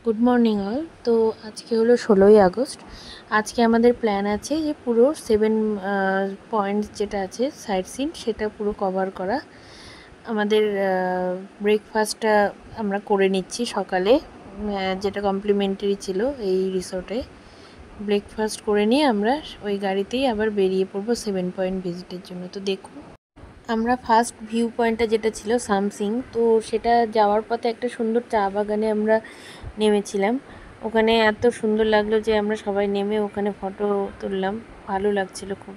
Good morning all. तो आज के हलो 16 আগস্ট। आज के आमादेर प्लान आछे जे पुरो 7 पॉइंट्स जेटा आछे साइट सीन सेटा पुरो कवर करा। आमादेर ब्रेकफास्टटा आमरा करे निচ্ছি सकाले, जेटा कमप्लिमेंटारि छिलो এই रिसोर्टे। ब्रेकफास्ट करे निয়ে आमरा ওই গাড়িতেই আবার বেরিয়ে পড়ব 7 পয়েন্ট ভিজিটের জন্য। তো দেখুন আমরা ফার্স্ট ভিউ পয়েন্টটা যেটা ছিল সামসিং, তো সেটা যাওয়ার পথে একটা সুন্দর চা বাগানে আমরা নেমেছিলাম। ওখানে এত সুন্দর লাগলো যে আমরা সবাই নেমে ওখানে ফটো তুললাম, ভালো লাগছিল খুব।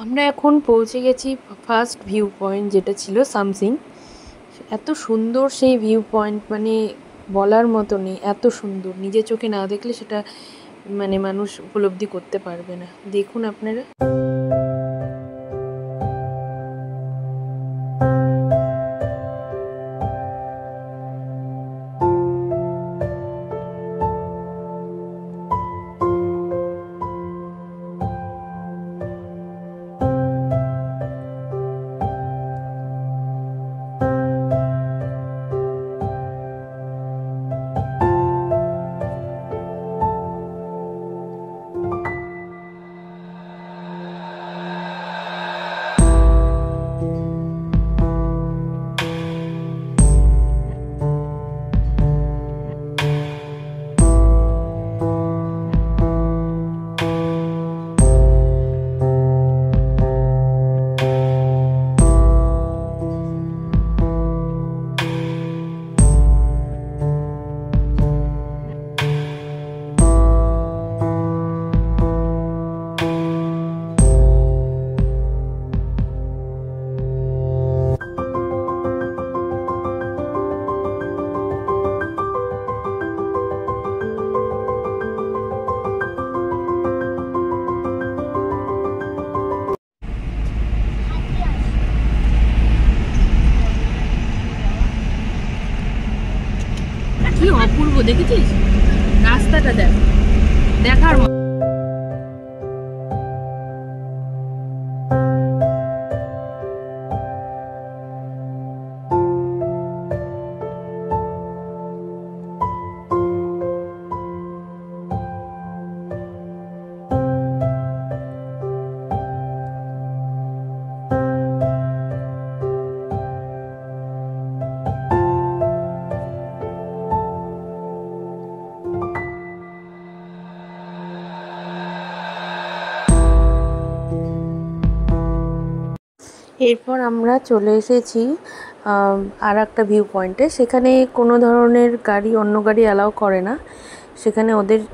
আমরা এখন পৌঁছে গেছি ফার্স্ট ভিউ পয়েন্ট যেটা ছিল সামসিং। এত সুন্দর সেই ভিউ পয়েন্ট, মানে বলার মতো নেই, এত সুন্দর, নিজের চোখে না দেখলে সেটা মানে মানুষ উপলব্ধি করতে পারবে না। দেখুন আপনারা। কি অপূর্ব, দেখেছিস রাস্তাটা? দেখার মতো। এরপর আমরা চলে এসেছি আর একটা ভিউ পয়েন্টে। সেখানে কোনো ধরনের গাড়ি, অন্য গাড়ি অ্যালাউ করে না। সেখানে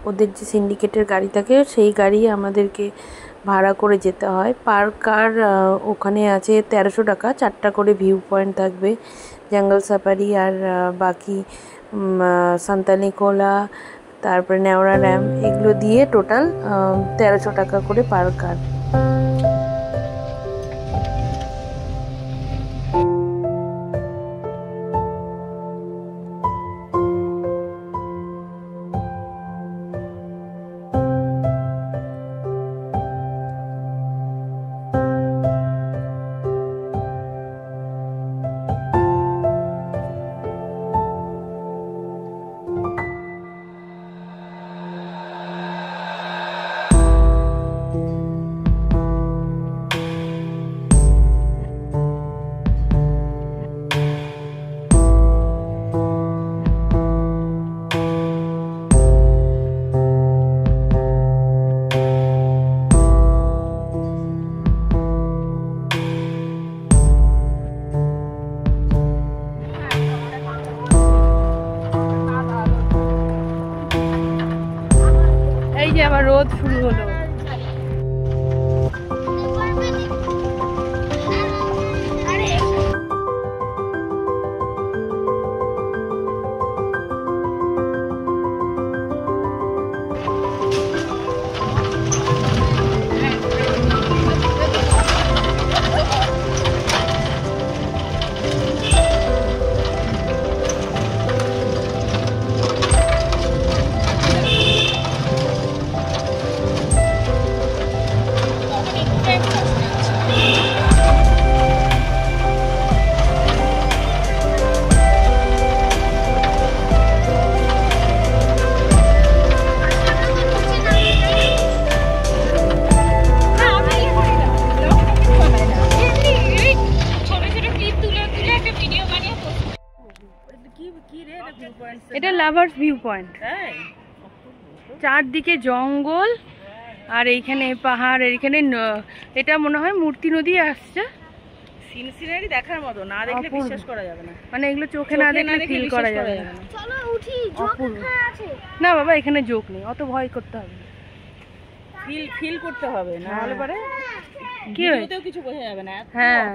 ওদের যে সিন্ডিকেটের গাড়ি থাকে সেই গাড়ি আমাদেরকে ভাড়া করে যেতে হয়। পার কার ওখানে আছে 1300 টাকা, 4টা করে ভিউ পয়েন্ট থাকবে। জঙ্গল সাফারি আর বাকি সান্তানিকোলা, তারপরে নেওড়া ড্যাম, এগুলো দিয়ে টোটাল 1300 টাকা করে পার কার। এই যে আবার রোদ শুরু হলো। Lovers view point. চারদিকে জঙ্গল আর এইখানে পাহাড়, এইখানে এটা মনে হয় মূর্তি নদী আসছে। সিনারি দেখার মতো, না দেখলে বিশ্বাস করা যাবে না, মানে এগুলো চোখে না দেখলে ফিল করা যাবে না। চলো উঠি, জোক আছে না বাবা এখানে জোক নেই, অত ভয় করতে হবে না, ফিল করতে হবে, না হলে পরে কি ভিডিওতেও কিছু বোঝা যাবে না। হ্যাঁ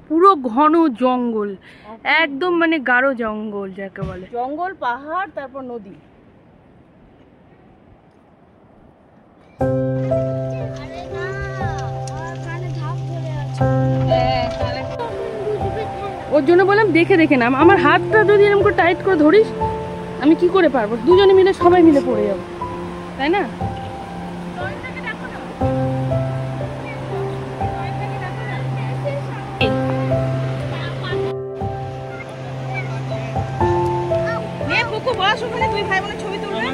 পুরো ঘন জঙ্গল, একদম মানে গাঢ় জঙ্গল যাকে বলে, জঙ্গল পাহাড় তারপর নদী। আরে না, আর কানে ধাপ ধরে আছে। ওর জন্য বললাম দেখে দেখে নাম। আমার হাতটা যদি এরকম করে টাইট করে ধরিস আমি কি করে পারবো, দুজনে মিলে সবাই মিলে পড়ে যাবো, তাই না? বস ওখানে, তুই ভাই বোনের ছবি তুলবে।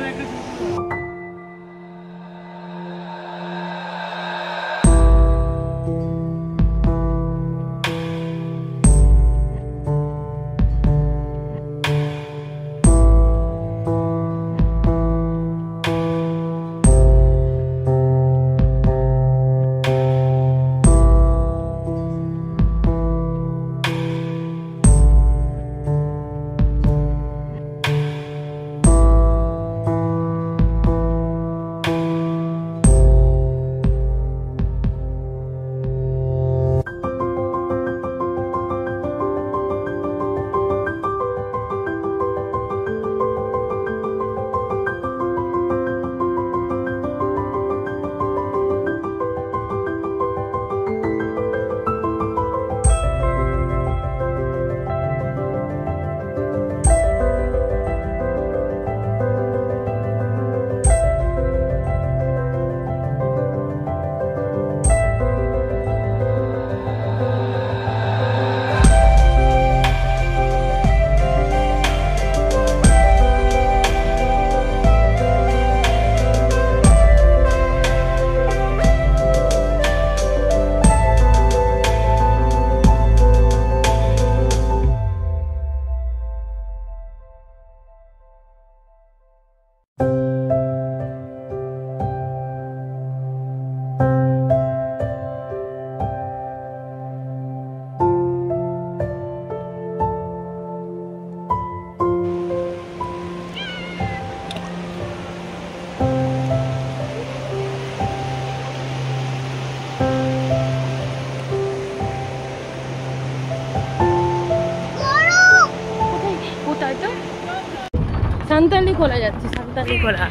সান্তালি খোলা যাচ্ছে, সান্তালি খোলা।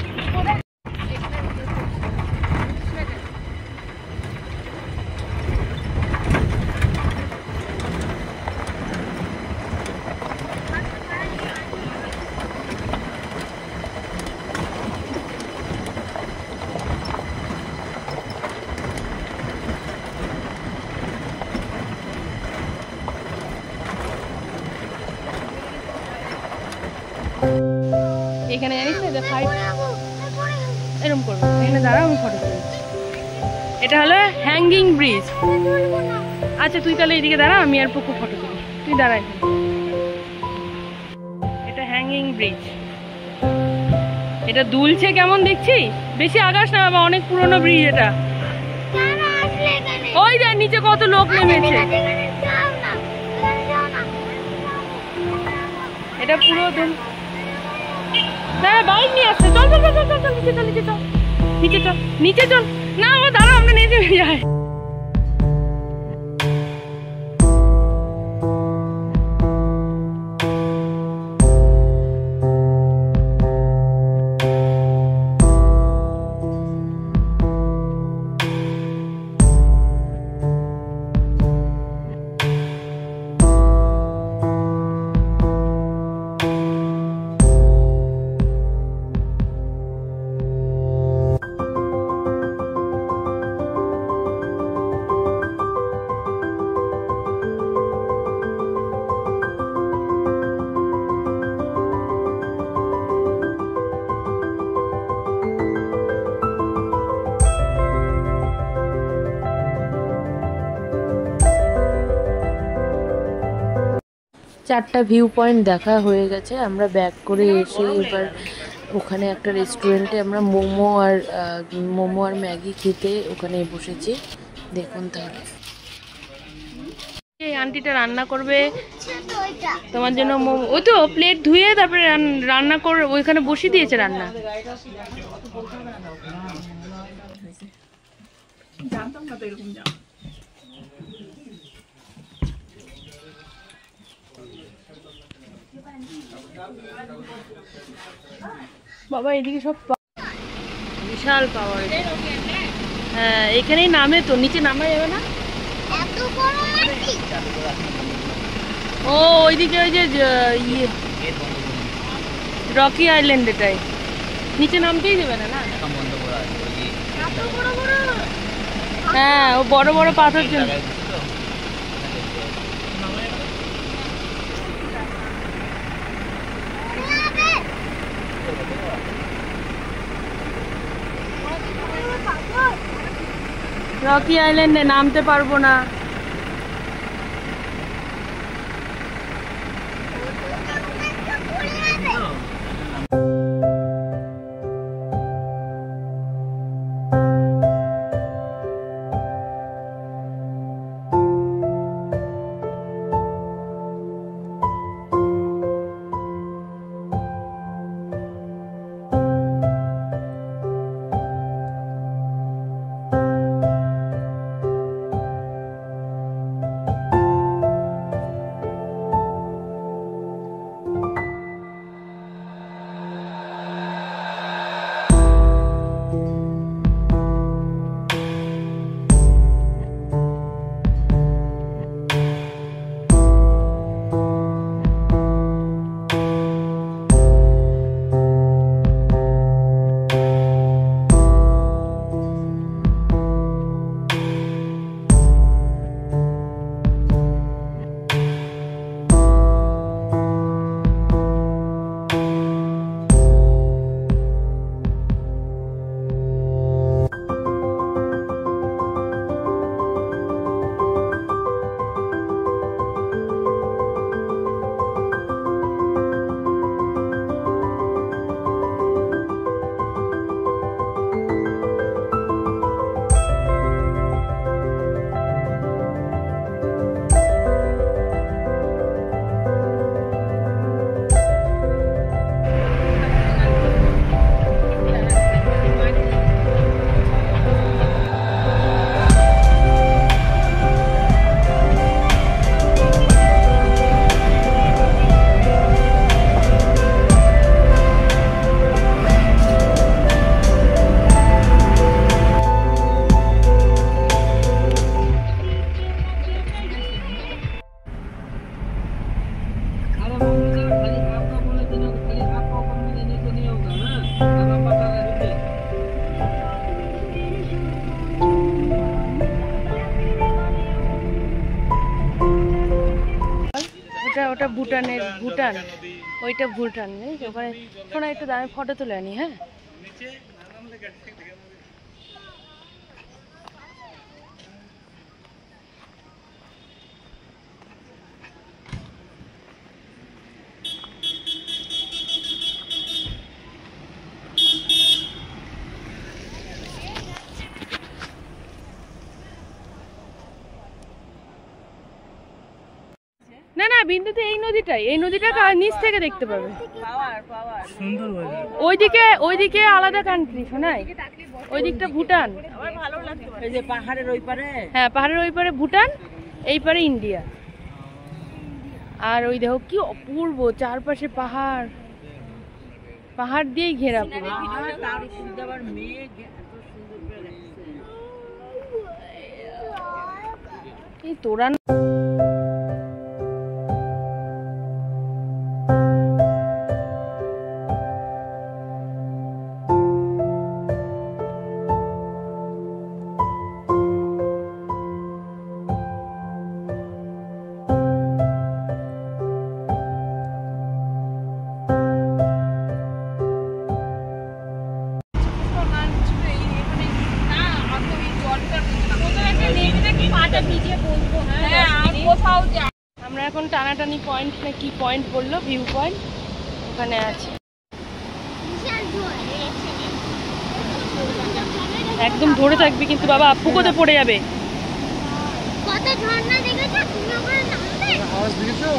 এখানে জানিস না এরকম করবো, এখানে দাঁড়াও আমি ফটো তুলি। এটা হলো হ্যাঙ্গিং ব্রিজ। আচ্ছা তুই তাহলে এদিকে দাঁড়া, আমি আর পুকু ফটো তুলি, তুই দাঁড়া এখানে। এটা হ্যাঙ্গিং ব্রিজ, এটা দুলছে কেমন দেখছি, বেশি আগাস না বাবা, অনেক পুরনো ব্রিজ এটা। ওই দেখ নিচে কত লোক নেমেছে, এটা পুরো হ্যাঁ বাইক নিয়ে আসছে। চল চল চল চল চল নিচে চল, নিচে চল, নিচে চল, নিচে চল। না ও দাঁড়া, আমরা নিচে যাই। 4টা ভিউ পয়েন্ট দেখা হয়ে গেছে। আমরা ব্যাক করে এসে এবার ওখানে একটা রেস্টুরেন্টে আমরা মোমো আর ম্যাগি খেতে ওখানে বসেছি। দেখুন তাহলে এই আন্টিটা রান্না করবে তোমার জন্য মোমো। ওই তো প্লেট ধুয়ে তারপরে রান্না করে ওইখানে বসিয়ে দিয়েছে রান্না। জানতাম না তো এরকম যাও। বাবা এদিকে সব বিশাল পাওয়ার। হ্যাঁ এখানেই নামে তো, নিচে নামা যাবে না? ও ওইদিকে ওই যে ইয়ে রকি আইল্যান্ড, এটাই নিচে নামতেই দেবে না। না হ্যাঁ ও বড় বড় পাথর জন্য। রকি আইল্যান্ডে নামতে পারবো না। ওটা ভুটানের, ভুটান ওইটা ভুটান। ওখানে শোনা একটু দাঁড়িয়ে ফটো তুলে আনি। হ্যাঁ না না বিন্দুতে এই নদীটাই, এই নদীটা নিচ থেকে দেখতে পাবে। ওইদিকে আলাদা কান্ট্রি শোনাই, ওই দিকটা ভুটান। এই যে পাহাড়ের ওই পারে, হ্যাঁ পাহাড়ের ওই পারে ভুটান, এই পারে ইন্ডিয়া। আর ওই দেখো কি অপূর্ব, চারপাশে পাহাড়, পাহাড় দিয়েই ঘেরা পুরো। এই তোরা আমরা আমরা এখন টানাটানি পয়েন্ট না কি পয়েন্ট বললো, ভিউ পয়েন্ট, ওখানে আছি। একদম ধরে থাকবি কিন্তু বাবা, পুকুরে পড়ে যাবে। কত ঝর্ণা দেখেছো তুমি? ওখানে নামবে? আওয়াজ দেখেছো?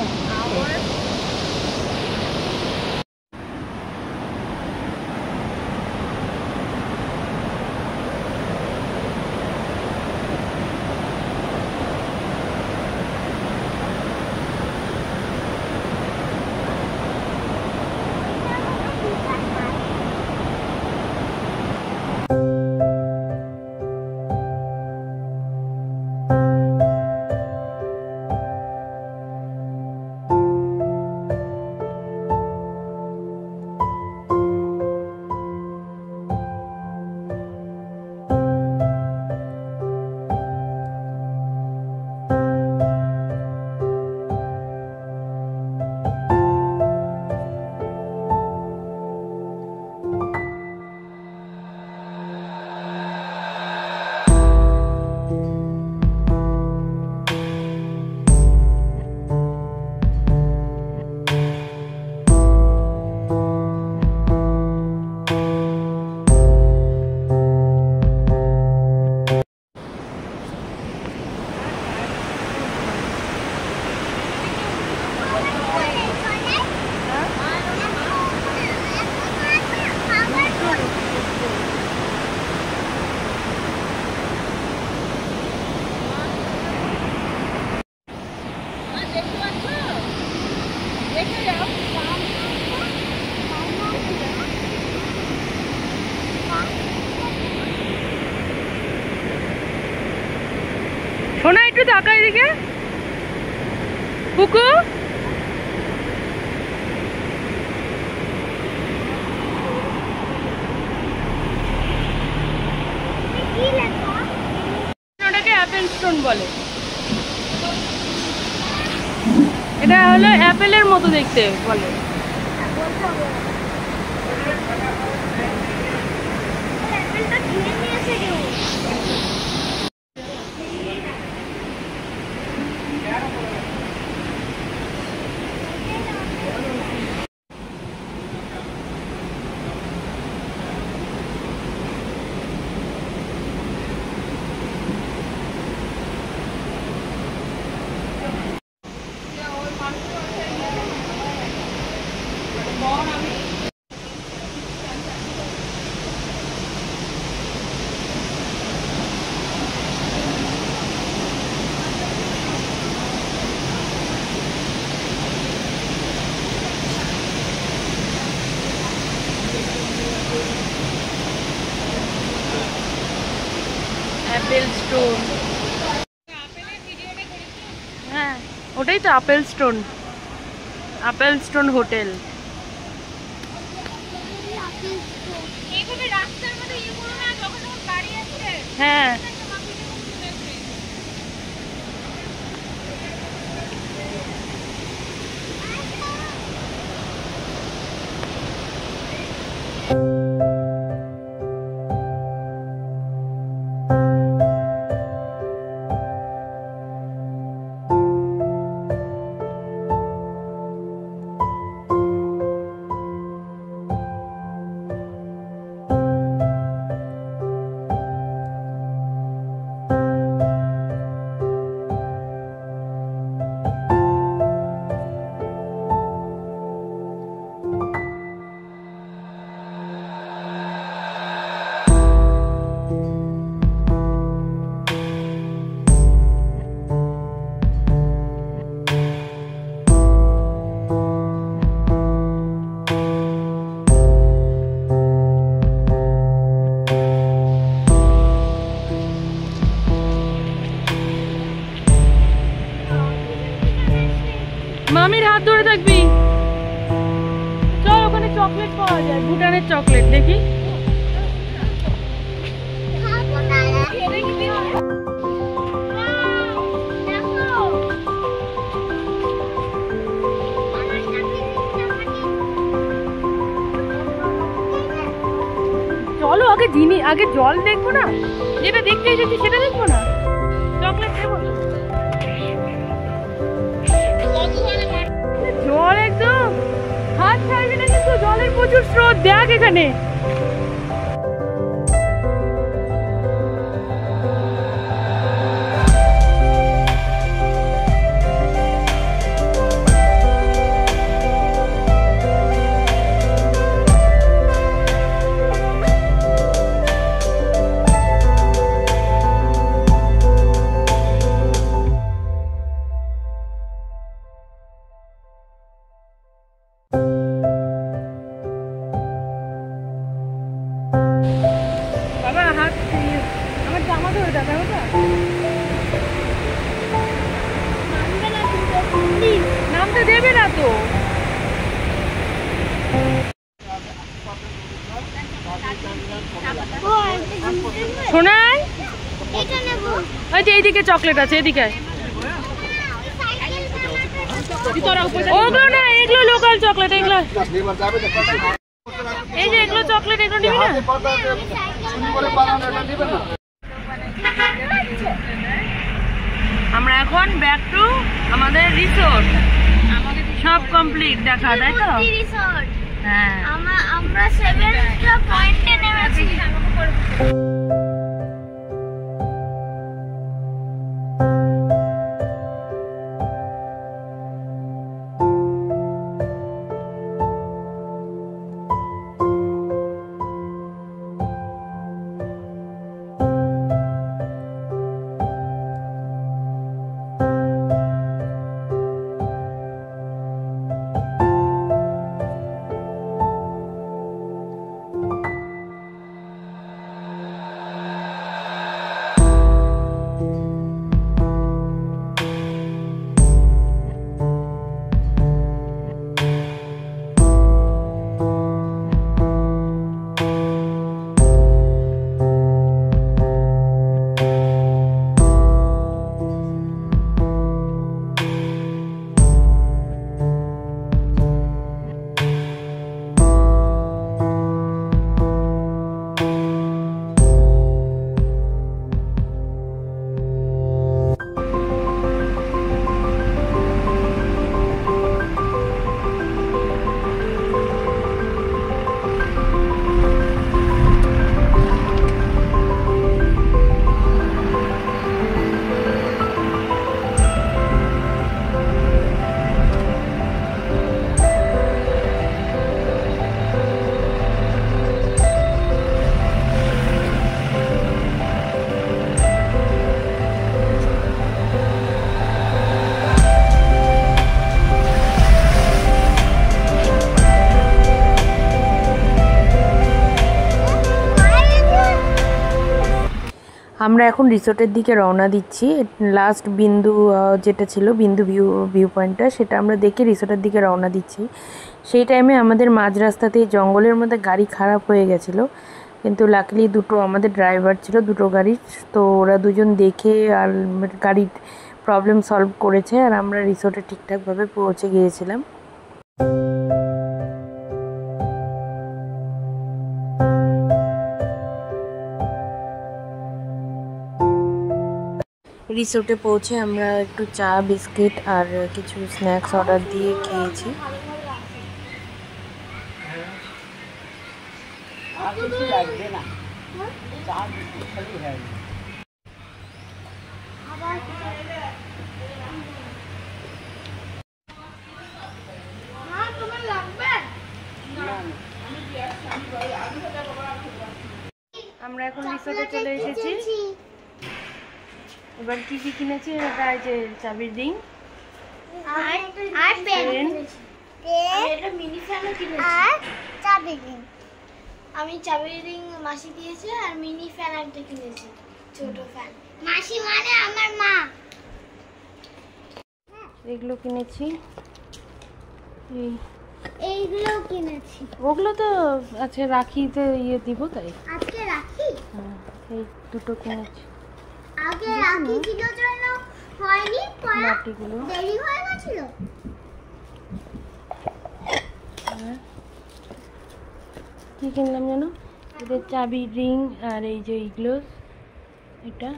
শোনা একটু তাকা এদিকে, পুকু। ওটাকে অ্যাপেল স্টোন বলে। এটা হলো অ্যাপেলের মতো দেখতে বলে। অ্যাপেলটা কিনে নিয়েছে কেউ? অ্যাপেল স্টোন, হ্যাঁ ওটাই তো apple stone, apple stone hotel. হ্যাঁ মামির হাত ধরে থাকবি। চল ওখানে চকলেট পাওয়া যায়, ভুটানের চকলেট দেখি। খাবো না রে। চলো আগে আগে জল দেখবো না, যেটা দেখতে এসেছি সেটা দেখবো না। চকলেট দেবো। প্রচুর স্রোত দেখ এখানে। বাবা হাত আমার জামা ধরে দেখা ওটা নামতে দেবে না তো। শোনাই ওই যে এইদিকে চকলেট আছে, এদিকে ওগুলো না, এগুলো লোকাল চকলেট, এগুলো এই যে এগুলো চকলেট, এগুলো নিবি না? আমরা এখন ব্যাক টু আমাদের রিসোর্ট। সব কমপ্লিট দেখা, তাই তো? হ্যাঁ, আমরা 7টা পয়েন্টে নেমেছি। আমরা এখন রিসোর্টের দিকে রওনা দিচ্ছি। লাস্ট বিন্দু যেটা ছিল বিন্দু ভিউ পয়েন্টটা, সেটা আমরা দেখে রিসোর্টের দিকে রওনা দিচ্ছি। সেই টাইমে আমাদের মাঝ রাস্তাতে জঙ্গলের মধ্যে গাড়ি খারাপ হয়ে গেছিলো, কিন্তু লাকিলি দুটো আমাদের ড্রাইভার ছিল, দুটো গাড়ি, তো ওরা দুজন দেখে আর গাড়ির প্রবলেম সলভ করেছে, আর আমরা রিসোর্টে ঠিকঠাকভাবে পৌঁছে গিয়েছিলাম। রিসোর্টে পৌঁছে আমরা একটু চা, বিস্কিট আর কিছু স্ন্যাক্স অর্ডার দিয়ে খেয়েছি। আমরা এখন রিসোর্টে চলে এসেছি। এবার কি কি কিনেছি? এটা এই যে চাবির রিং আর পেন, এটা মিনি ফ্যানও কিনেছি আর চাবি রিং। আমি চাবি রিং মাসি দিয়েছে, আর মিনি ফ্যান একটা কিনেছি, ছোট ফ্যান। মাসি মানে আমার মা। এগুলো কিনেছি, এইগুলো কিনেছি। ওগুলো তো আচ্ছা রাখিতে ইয়ে দিব, তাই আজকে রাখি। হ্যাঁ, এই দুটো কিনেছি। আগে রাখি ছিল জন্য হয়নি, পরে মাটিগুলো দেরি হয়ে গেছিল। কি কিনলাম জানো? এদের চাবি রিং আর এই যে এইগুলো, এটা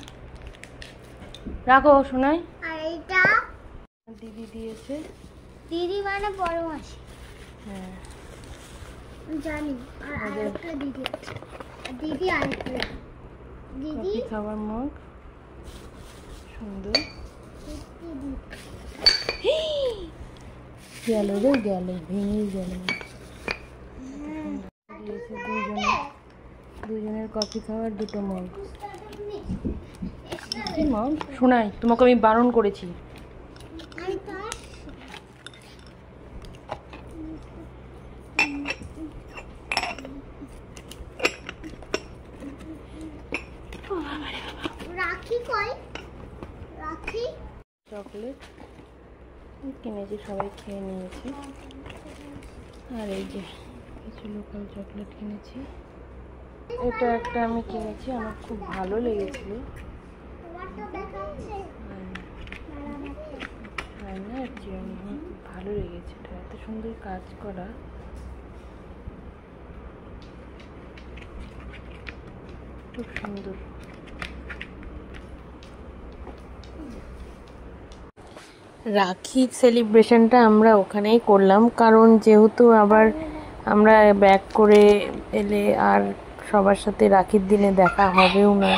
রাখো শোনাই। আর এইটা দিদি দিয়েছে। দিদি মানে বড় মাসি। হ্যাঁ, জানি। আর আরেকটা দিদি আছে। দিদি আরেকটা দিদি কফি খাওয়ার মগ সুন্দর গেল রে গেল, ভেঙে গেল। দিয়েছে দুজনের কফি খাওয়ার 2টো মগ। কি মগ শোনাই, তোমাকে আমি বারণ করেছি। রাখি কই? রাখি চকলেট কিনেছি, সবাই খেয়ে নিয়েছি। আর এই যে কিছু লোকাল চকলেট কিনেছি। এটা একটা আমি কিনেছি, আমার খুব ভালো লেগেছিল। আর না আমার খুব ভালো লেগেছে, এটা এত সুন্দর কাজ করা। খুব সুন্দর। রাখির সেলিব্রেশনটা আমরা ওখানেই করলাম, কারণ যেহেতু আবার আমরা ব্যাক করে এলে আর সবার সাথে রাখির দিনে দেখা হবেও না,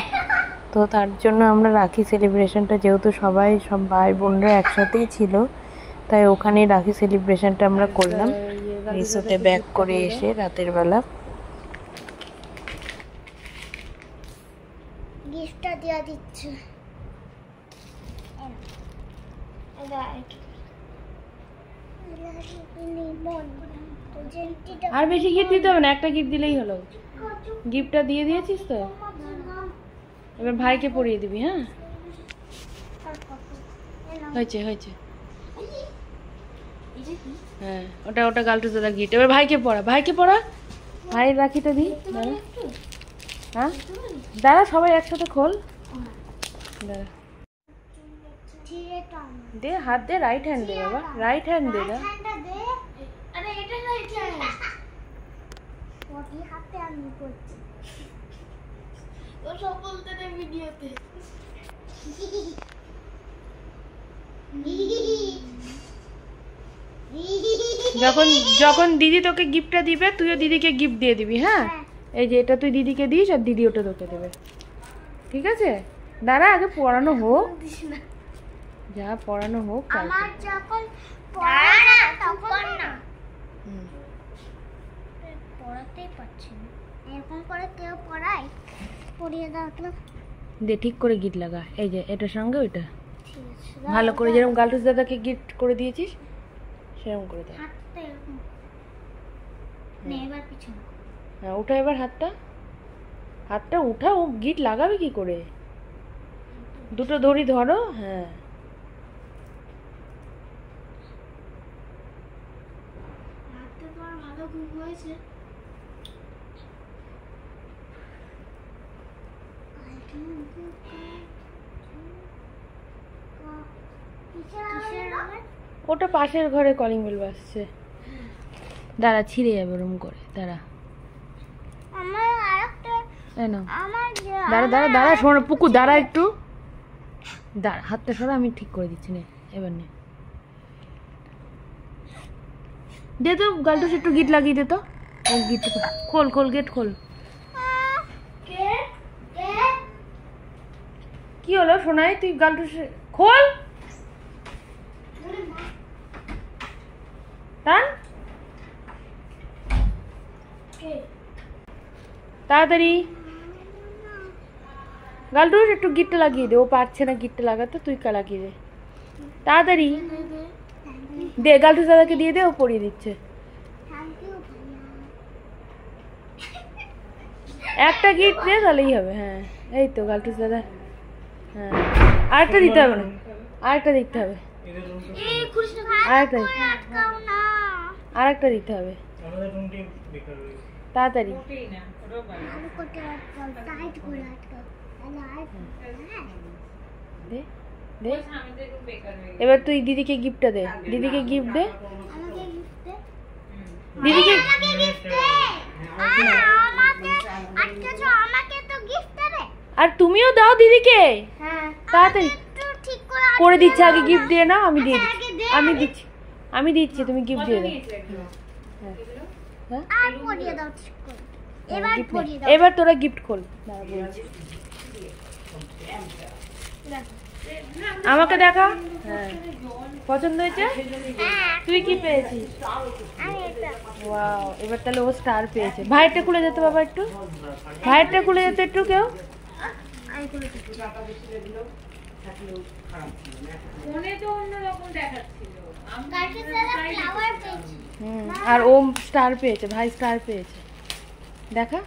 তো তার জন্য আমরা রাখি সেলিব্রেশনটা, যেহেতু সব ভাই বোনরা একসাথেই ছিল, তাই ওখানেই রাখি সেলিব্রেশনটা আমরা করলাম রিসোর্টে ব্যাক করে এসে রাতের বেলা। গিফটটা দিয়ে দিচ্ছে। আর বেশি গিফট দিতে হবে না, একটা গিফট দিলেই হলো। গিফটটা দিয়ে দিয়েছিস তো, এবার ভাইকে পরিয়ে দিবি। হ্যাঁ হয়েছে হয়েছে। হ্যাঁ ওটা গালটু দাদা গিফট। এবার ভাইকে পড়া, ভাই রাখিটা দিই। হ্যাঁ দাঁড়া, সবাই একসাথে খোল। দাঁড়া দে, হাত দে, রাইট হ্যান্ড দে বাবা, রাইট হ্যান্ড দে। আরে এটা রাইট হ্যান্ড। ওই হাতে আমি করছি। ও সব বলতে দে ভিডিওতে। যখন দিদি তোকে গিফটটা দিবে, তুইও দিদিকে গিফট দিয়ে দিবি। হ্যাঁ এই যে এটা তুই দিদিকে দিস, আর দিদি ওটা তোকে দেবে, ঠিক আছে? দাঁড়া আগে পড়ানো হোক, যা পড়ানো হোক। আমার যখন পড়া তখন না পড়াতেই পারছি না, এরকম করে কেউ পড়ায়, পড়িয়ে দাও তো। দে ঠিক করে গিট লাগা, এই যে এটার সঙ্গে ওইটা ভালো করে, যেরকম গালটুস দাদাকে গিফট করে দিয়েছিস সেরকম করে দাও। হাতটা এরকম নে, এবার পিছনে। হ্যাঁ উঠা এবার হাতটা উঠা, ও গিট লাগাবে কি করে? দুটো দড়ি ধরো। হ্যাঁ হাতটা তো আর ভালো ঘুম হয়েছে। ওটা পাশের ঘরে কলিং বেল বাজছে। দাঁড়া ছিঁড়ে যাবে ওরম করে, দাঁড়া। আমার আরেকটা আমার দাঁড়া শোন পুকু, দাঁড়া একটু দাঁড়া, হাতটা সরা, আমি ঠিক করে দিচ্ছি। নে এবার নে, দে তো গালটুস একটু গিট লাগিয়ে দে তো। ও গিট খোল গেট খোল। কি হলো শোনাই, তুই গালটুস খোল, তাড়াতাড়ি। গালটুস একটু গিটটা লাগিয়ে দে, ও পারছে না গিটটা লাগাতে, তুই লাগিয়ে দে তাড়াতাড়ি। দে গালটুস দাদাকে দিয়ে দে, ও পরিয়ে দিচ্ছে। একটা গিট দে তাহলেই হবে। হ্যাঁ এই তো গালটুস দাদা। হ্যাঁ আরেকটা দিতে হবে না, আরেকটা দিতে হবে, আরেকটা দিতে হবে তাড়াতাড়ি। দে দে, এবার তুই দিদিকে গিফটটা দে, দিদিকে গিফট দে, দিদিকে। আর তুমিও দাও দিদিকে, তাড়াতাড়ি করে দিচ্ছে। আগে গিফট দিয়ে না, আমি দিয়ে দিচ্ছি, আমি দিচ্ছি, তুমি গিফট দিয়ে দাও। হ্যাঁ আর পরিয়ে দাও ঠিক করে। এবার gift নে। পরিয়ে দাও। এবার তোরা গিফট খোল দাঁড়া বলছি। আমাকে দেখা। হ্যাঁ পছন্দ হয়েছে? হ্যাঁ তুই কি পেয়েছিস? আমি এটা ওয়াও, এবার তাহলে ও স্টার পেয়েছে। ভাইটা খুলে যেতে বাবা একটু, ভাইটা খুলে যেতে একটু কেউ। আমি করে দিচ্ছি। কালকে সারা ফ্লাওয়ার পেয়েছি। আর ও স্টার পেয়েছে, ভাই স্টার পেয়েছে। দেখা।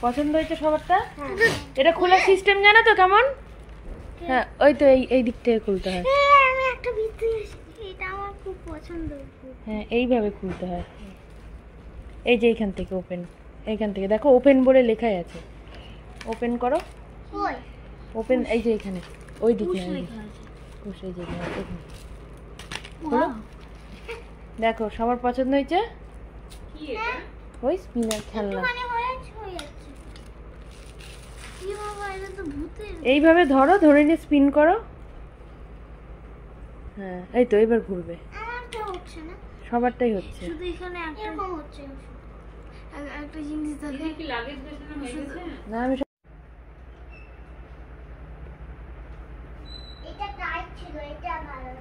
পছন্দ হয়েছে সবারটা? এটা খোলার সিস্টেম জানো তো কেমন? হ্যাঁ ওই তো এই দিক থেকে খুলতে হয়। হ্যাঁ আমি একটা ভিতরে এটা আমার খুব পছন্দ। হ্যাঁ এইভাবে খুলতে হয়। এই যে এইখান থেকে ওপেন, এইখান থেকে দেখো ওপেন বলে লেখাই আছে। ওপেন করো, কই? ওপেন এই যে এখানে ওই দিকে পুশ এই যে এখানে। খোলো দেখো সবার পছন্দ হয়েছে। ওই স্পিনার খেলনা মানে হয়েছে হয়ে যাচ্ছে। কি বাবা এটা তো ভূতের। এইভাবে ধরো, ধরে নিয়ে স্পিন করো। হ্যাঁ এই তো এবার ঘুরবে। আমারটা হচ্ছে না। সবারটাই হচ্ছে। শুধু এখানে একটা এরকম হচ্ছে। একটা জিনিস দেখে কি লাগে না আমি এটা টাইট ছিল, এটা ভালো।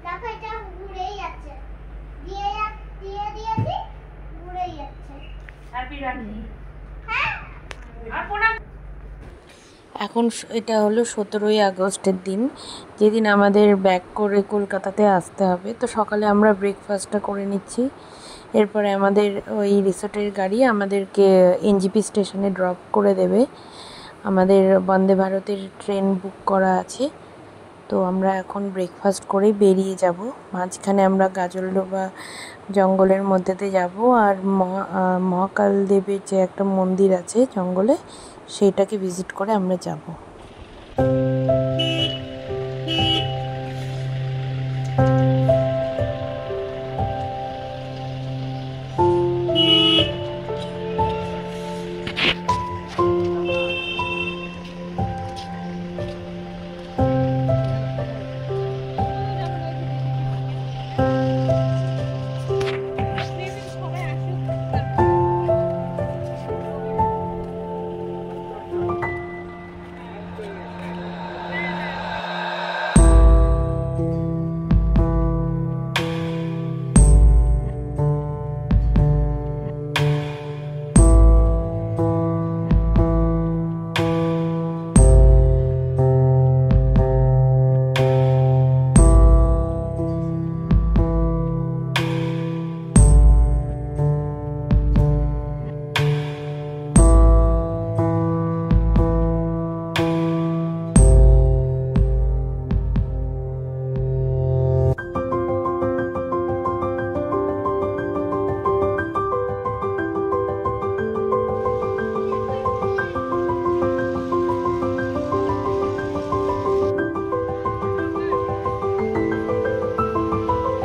দেখো এটা ঘুরেই যাচ্ছে। দিয়েছি ঘুরেই যাচ্ছে। হ্যাঁ এখন এটা হলো 17ই আগস্টের দিন, যেদিন আমাদের ব্যাক করে কলকাতাতে আসতে হবে। তো সকালে আমরা ব্রেকফাস্টটা করে নিচ্ছি, এরপরে আমাদের ওই রিসোর্টের গাড়ি আমাদেরকে এনজিপি স্টেশনে ড্রপ করে দেবে। আমাদের বন্দে ভারতের ট্রেন বুক করা আছে, তো আমরা এখন ব্রেকফাস্ট করেই বেরিয়ে যাব। মাঝখানে আমরা গাজলডোবা জঙ্গলের মধ্যেতে যাব, আর মহাকাল দেবের যে একটা মন্দির আছে জঙ্গলে, সেইটাকে ভিজিট করে আমরা যাব।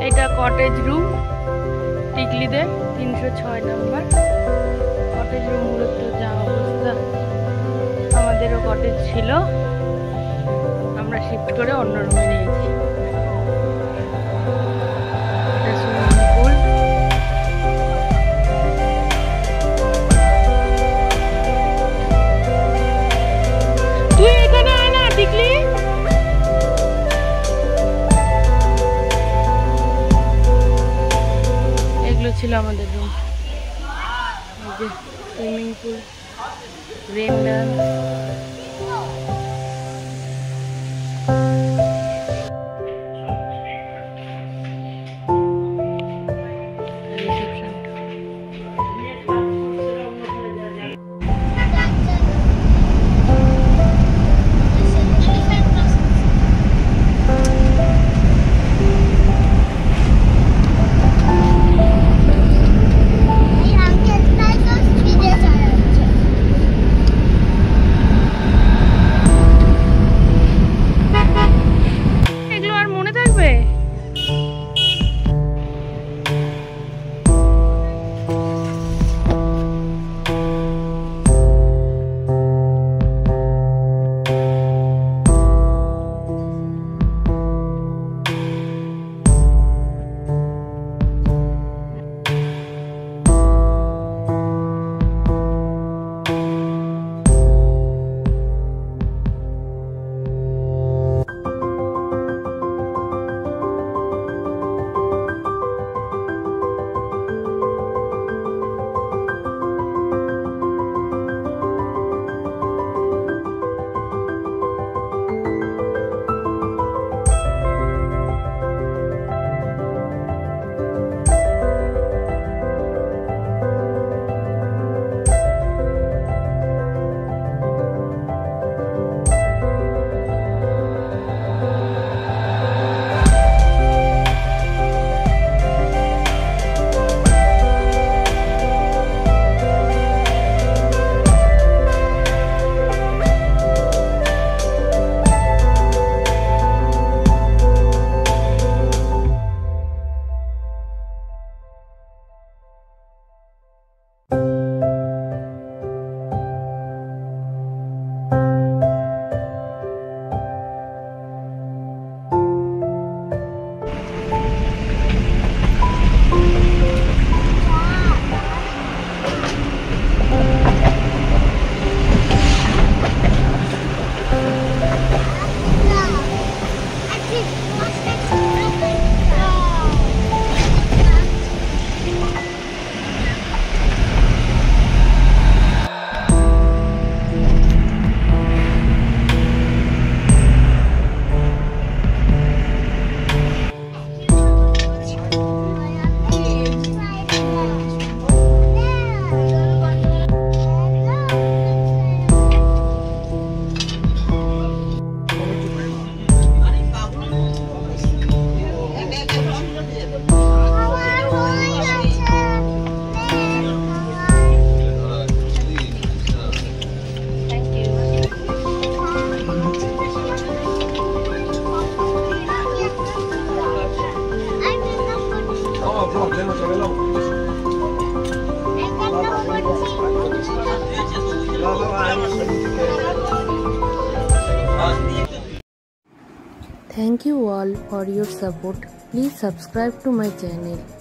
এটা কটেজ রুম টিকলিদের 306 নম্বর কটেজ রুমগুলোতে যা অবস্থা। আমাদেরও কটেজ ছিল, আমরা শিফট করে অন্য রুমে নিয়েছি। এটা সুইমিং পুল। তুই এখানে আয় না টিকলি। এগুলো ছিল আমাদের রুম। এই যে swimming pool, rain dance, Thank you all for your support. Please subscribe to my channel.